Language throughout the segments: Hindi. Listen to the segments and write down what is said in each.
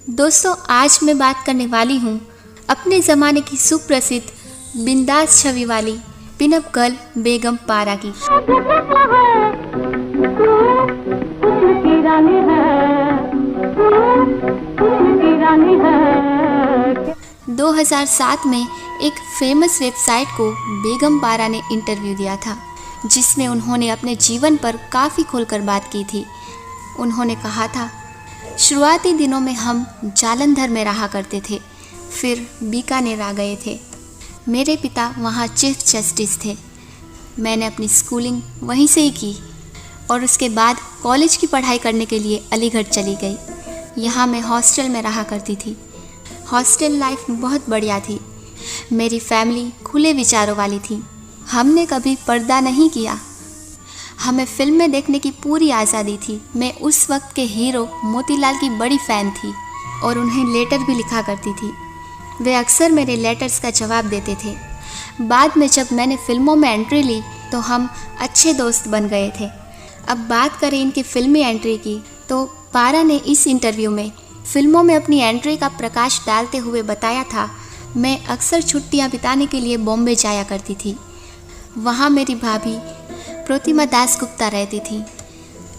दोस्तों, आज मैं बात करने वाली हूँ अपने ज़माने की सुप्रसिद्ध बिंदास छवि वाली पिनअप गर्ल बेगम पारा की। 2007 में एक फेमस वेबसाइट को बेगम पारा ने इंटरव्यू दिया था, जिसमें उन्होंने अपने जीवन पर काफ़ी खुलकर बात की थी। उन्होंने कहा था, शुरुआती दिनों में हम जालंधर में रहा करते थे, फिर बीकानेर आ गए थे। मेरे पिता वहाँ चीफ जस्टिस थे। मैंने अपनी स्कूलिंग वहीं से ही की और उसके बाद कॉलेज की पढ़ाई करने के लिए अलीगढ़ चली गई। यहाँ मैं हॉस्टल में रहा करती थी। हॉस्टल लाइफ बहुत बढ़िया थी। मेरी फैमिली खुले विचारों वाली थी। हमने कभी पर्दा नहीं किया। हमें फिल्में देखने की पूरी आज़ादी थी। मैं उस वक्त के हीरो मोतीलाल की बड़ी फ़ैन थी और उन्हें लेटर भी लिखा करती थी। वे अक्सर मेरे लेटर्स का जवाब देते थे। बाद में जब मैंने फिल्मों में एंट्री ली तो हम अच्छे दोस्त बन गए थे। अब बात करें इनकी फिल्मी एंट्री की, तो पारा ने इस इंटरव्यू में फिल्मों में अपनी एंट्री का प्रकाश डालते हुए बताया था, मैं अक्सर छुट्टियां बिताने के लिए बॉम्बे जाया करती थी। वहाँ मेरी भाभी प्रतिमा दासगुप्ता रहती थी,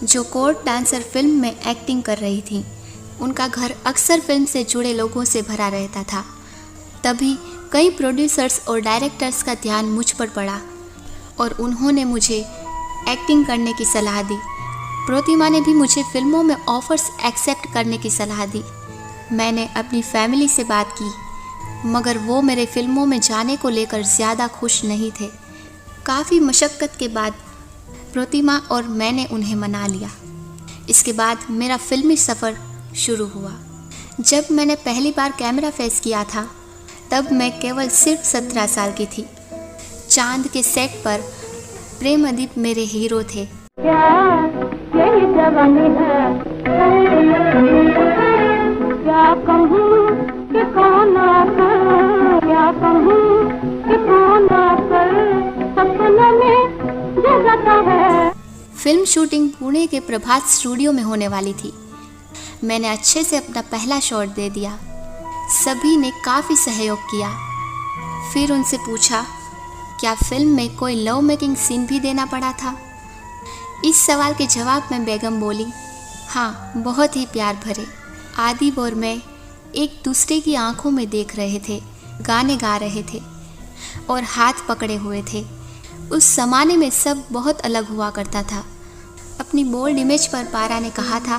जो कोर्ट डांसर फिल्म में एक्टिंग कर रही थी। उनका घर अक्सर फिल्म से जुड़े लोगों से भरा रहता था। तभी कई प्रोड्यूसर्स और डायरेक्टर्स का ध्यान मुझ पर पड़ा और उन्होंने मुझे एक्टिंग करने की सलाह दी। प्रतिमा ने भी मुझे फिल्मों में ऑफर्स एक्सेप्ट करने की सलाह दी। मैंने अपनी फैमिली से बात की, मगर वो मेरे फिल्मों में जाने को लेकर ज़्यादा खुश नहीं थे। काफ़ी मशक्क़त के बाद प्रतिमा और मैंने उन्हें मना लिया। इसके बाद मेरा फिल्मी सफ़र शुरू हुआ। जब मैंने पहली बार कैमरा फेस किया था, तब मैं केवल सिर्फ 17 साल की थी। चांद के सेट पर प्रेमदीप मेरे हीरो थे। यही जवानी है, क्या कहूँ कि कौन आकर, क्या कहूँ कि कौन आकर सपनों में जगाता है। फिल्म शूटिंग पुणे के प्रभात स्टूडियो में होने वाली थी। मैंने अच्छे से अपना पहला शॉट दे दिया। सभी ने काफ़ी सहयोग किया। फिर उनसे पूछा, क्या फिल्म में कोई लव मेकिंग सीन भी देना पड़ा था? इस सवाल के जवाब में बेगम बोली, हाँ, बहुत ही प्यार भरे। आदिब और मैं एक दूसरे की आंखों में देख रहे थे, गाने गा रहे थे और हाथ पकड़े हुए थे। उस ज़माने में सब बहुत अलग हुआ करता था। अपनी बोल्ड इमेज पर पारा ने कहा था,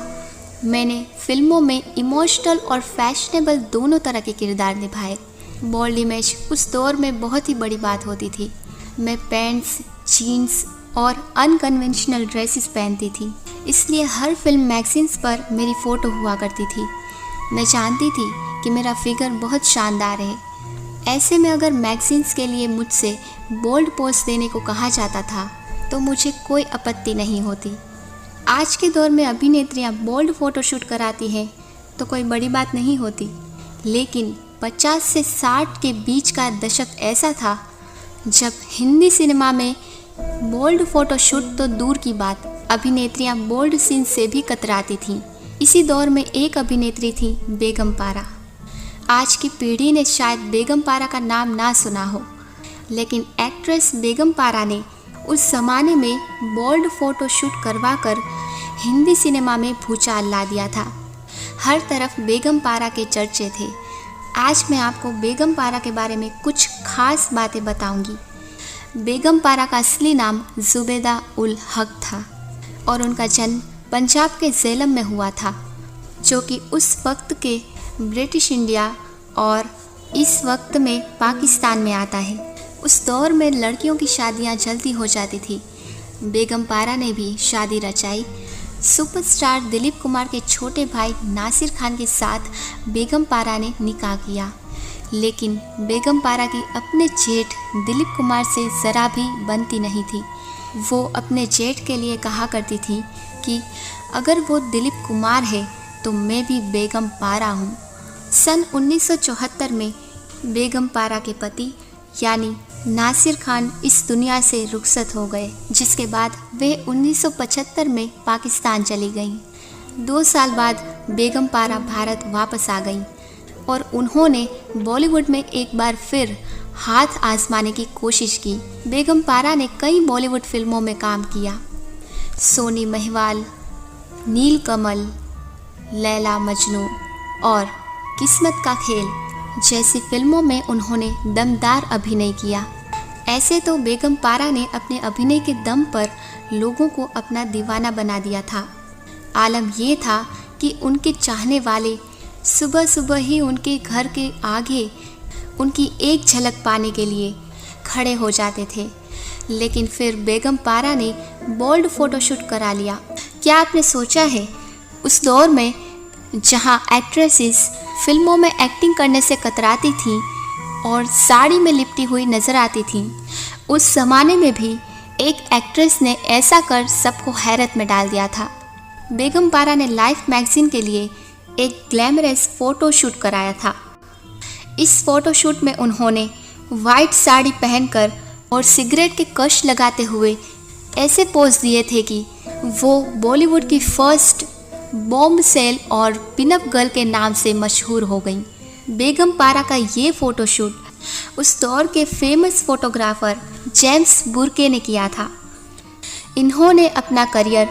मैंने फिल्मों में इमोशनल और फैशनेबल दोनों तरह के किरदार निभाए। बोल्ड इमेज उस दौर में बहुत ही बड़ी बात होती थी। मैं पैंट्स, जीन्स और अनकन्वेंशनल ड्रेसेस पहनती थी, इसलिए हर फिल्म मैगजीन्स पर मेरी फ़ोटो हुआ करती थी। मैं जानती थी कि मेरा फिगर बहुत शानदार है। ऐसे में अगर मैगजीन्स के लिए मुझसे बोल्ड पोज देने को कहा जाता था तो मुझे कोई आपत्ति नहीं होती। आज के दौर में अभिनेत्रियां बोल्ड फ़ोटोशूट कराती हैं तो कोई बड़ी बात नहीं होती, लेकिन 50 से 60 के बीच का दशक ऐसा था जब हिंदी सिनेमा में बोल्ड फ़ोटोशूट तो दूर की बात, अभिनेत्रियां बोल्ड सीन से भी कतराती थीं। इसी दौर में एक अभिनेत्री थी बेगम पारा। आज की पीढ़ी ने शायद बेगम पारा का नाम ना सुना हो, लेकिन एक्ट्रेस बेगम पारा ने उस ज़माने में बोल्ड फ़ोटोशूट करवा कर हिंदी सिनेमा में भूचाल ला दिया था। हर तरफ बेगम पारा के चर्चे थे। आज मैं आपको बेगम पारा के बारे में कुछ खास बातें बताऊंगी। बेगम पारा का असली नाम जुबेदा उल हक था और उनका जन्म पंजाब के झेलम में हुआ था, जो कि उस वक्त के ब्रिटिश इंडिया और इस वक्त में पाकिस्तान में आता है। उस दौर में लड़कियों की शादियां जल्दी हो जाती थी। बेगम पारा ने भी शादी रचाई। सुपरस्टार दिलीप कुमार के छोटे भाई नासिर खान के साथ बेगम पारा ने निकाह किया, लेकिन बेगम पारा की अपने जेठ दिलीप कुमार से ज़रा भी बनती नहीं थी। वो अपने जेठ के लिए कहा करती थी कि अगर वो दिलीप कुमार है तो मैं भी बेगम पारा हूँ। सन 1974 में बेगम पारा के पति यानी नासिर खान इस दुनिया से रुखसत हो गए, जिसके बाद वे 1975 में पाकिस्तान चली गईं। 2 साल बाद बेगम पारा भारत वापस आ गई और उन्होंने बॉलीवुड में एक बार फिर हाथ आजमाने की कोशिश की। बेगम पारा ने कई बॉलीवुड फिल्मों में काम किया। सोनी महिवाल, नीलकमल, लैला मजनू और किस्मत का खेल जैसी फिल्मों में उन्होंने दमदार अभिनय किया। ऐसे तो बेगम पारा ने अपने अभिनय के दम पर लोगों को अपना दीवाना बना दिया था। आलम ये था कि उनके चाहने वाले सुबह सुबह ही उनके घर के आगे उनकी एक झलक पाने के लिए खड़े हो जाते थे। लेकिन फिर बेगम पारा ने बोल्ड फोटोशूट करा लिया। क्या आपने सोचा है उस दौर में जहां एक्ट्रेसेस फिल्मों में एक्टिंग करने से कतराती थीं और साड़ी में लिपटी हुई नज़र आती थीं, उस ज़माने में भी एक एक्ट्रेस ने ऐसा कर सबको हैरत में डाल दिया था। बेगम पारा ने लाइफ मैगज़ीन के लिए एक ग्लैमरस फ़ोटो शूट कराया था। इस फ़ोटो शूट में उन्होंने वाइट साड़ी पहनकर और सिगरेट के कश लगाते हुए ऐसे पोज दिए थे कि वो बॉलीवुड की फर्स्ट बॉम्ब सेल और पिनअप गर्ल के नाम से मशहूर हो गई। बेगम पारा का ये फ़ोटोशूट उस दौर के फेमस फोटोग्राफर जेम्स बुर्के ने किया था। इन्होंने अपना करियर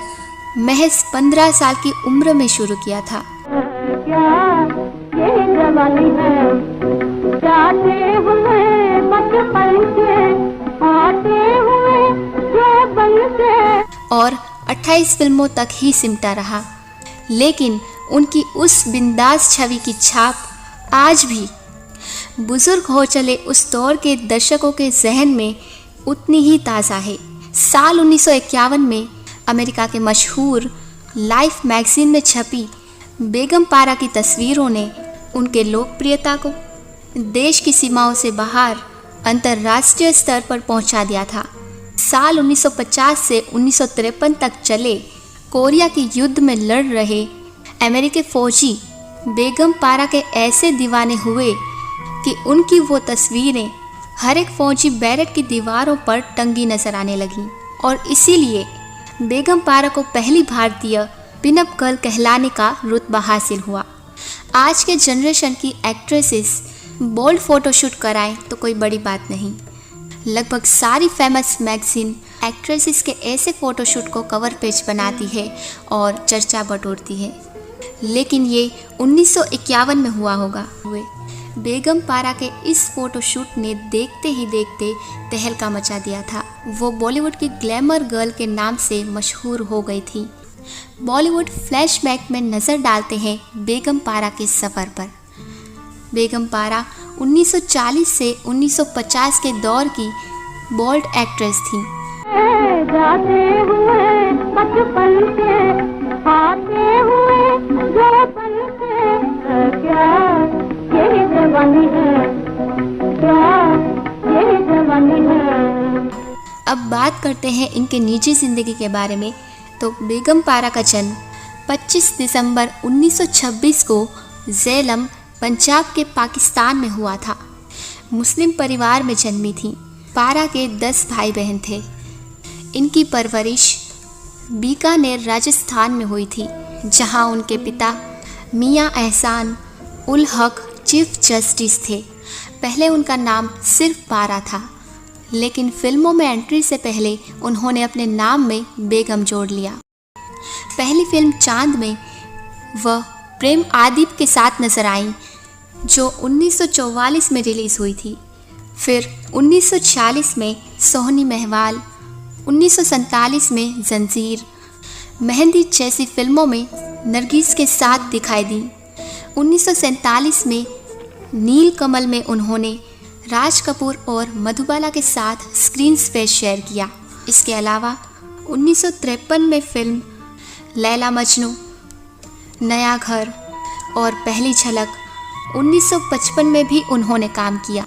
महज 15 साल की उम्र में शुरू किया था। और 28 फिल्मों तक ही सिमटा रहा, लेकिन उनकी उस बिंदास छवि की छाप आज भी बुजुर्ग हो चले उस दौर के दर्शकों के जहन में उतनी ही ताज़ा है। साल 1951 में अमेरिका के मशहूर लाइफ मैगज़ीन में छपी बेगम पारा की तस्वीरों ने उनके लोकप्रियता को देश की सीमाओं से बाहर अंतर्राष्ट्रीय स्तर पर पहुंचा दिया था। साल 1950 से 1953 तक चले कोरिया के युद्ध में लड़ रहे अमेरिकी फौजी बेगम पारा के ऐसे दीवाने हुए कि उनकी वो तस्वीरें हर एक फौजी बैरक की दीवारों पर टंगी नजर आने लगीं और इसीलिए बेगम पारा को पहली भारतीय पिनअप गर्ल कहलाने का रुतबा हासिल हुआ। आज के जनरेशन की एक्ट्रेसेस बोल्ड फोटोशूट कराएं तो कोई बड़ी बात नहीं। लगभग सारी फेमस मैगज़ीन एक्ट्रेसेस के ऐसे फ़ोटोशूट को कवर पेज बनाती है और चर्चा बटोरती है। लेकिन ये 1951 में हुआ होगा। बेगम पारा के इस फ़ोटोशूट ने देखते ही देखते तहलका मचा दिया था। वो बॉलीवुड की ग्लैमर गर्ल के नाम से मशहूर हो गई थी। बॉलीवुड फ्लैशबैक में नज़र डालते हैं बेगम पारा के सफ़र पर। बेगम पारा 1940 से 1950 के दौर की बोल्ड एक्ट्रेस थी। जाते हुए बचपन से आते हुए जोपन से क्या यही जवानी है, क्या यही जवानी है। अब बात करते हैं इनके निजी ज़िंदगी के बारे में। तो बेगम पारा का जन्म 25 दिसंबर 1926 को झेलम पंजाब के पाकिस्तान में हुआ था। मुस्लिम परिवार में जन्मी थी। पारा के 10 भाई बहन थे। इनकी परवरिश बीकानेर राजस्थान में हुई थी, जहां उनके पिता मियां एहसान उल हक चीफ जस्टिस थे। पहले उनका नाम सिर्फ पारा था, लेकिन फिल्मों में एंट्री से पहले उन्होंने अपने नाम में बेगम जोड़ लिया। पहली फिल्म चांद में वह प्रेम आदिप के साथ नजर आई, जो 1944 में रिलीज़ हुई थी। फिर 1946 में सोहनी महवाल, 1947 में जंजीर, मेहंदी जैसी फिल्मों में नरगिस के साथ दिखाई दी। 1947 में नीलकमल में उन्होंने राज कपूर और मधुबाला के साथ स्क्रीन स्पेस शेयर किया। इसके अलावा 1953 में फिल्म लैला मजनू, नया घर और पहली झलक, 1955 में भी उन्होंने काम किया।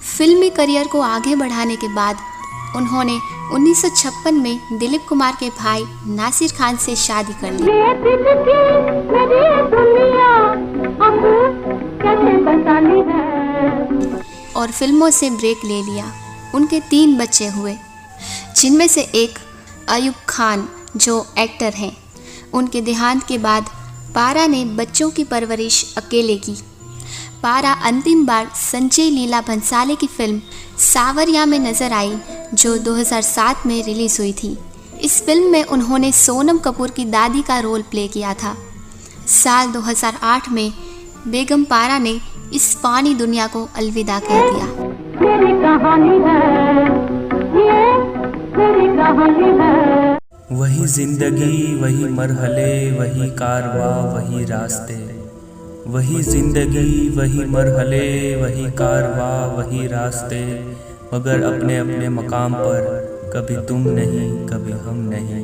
फिल्मी करियर को आगे बढ़ाने के बाद उन्होंने 1956 में दिलीप कुमार के भाई नासिर खान से शादी कर ली और फिल्मों से ब्रेक ले लिया। उनके 3 बच्चे हुए, जिनमें से एक अयूब खान जो एक्टर हैं। उनके देहांत के बाद पारा ने बच्चों की परवरिश अकेले की। पारा अंतिम बार संजय लीला भंसाली की फिल्म सावरिया में नजर आई, जो 2007 में रिलीज हुई थी। इस फिल्म में उन्होंने सोनम कपूर की दादी का रोल प्ले किया था। साल 2008 में बेगम पारा ने इस फानी दुनिया को अलविदा कह दिया। मेरी कहानी है, ये मेरी कहानी है। वही जिंदगी, वही मरहले, वही कारवां, वही रास्ते। वही जिंदगी, वही मरहले, वही कारवां, वही रास्ते। मगर अपने अपने मकाम पर, कभी तुम नहीं, कभी हम नहीं।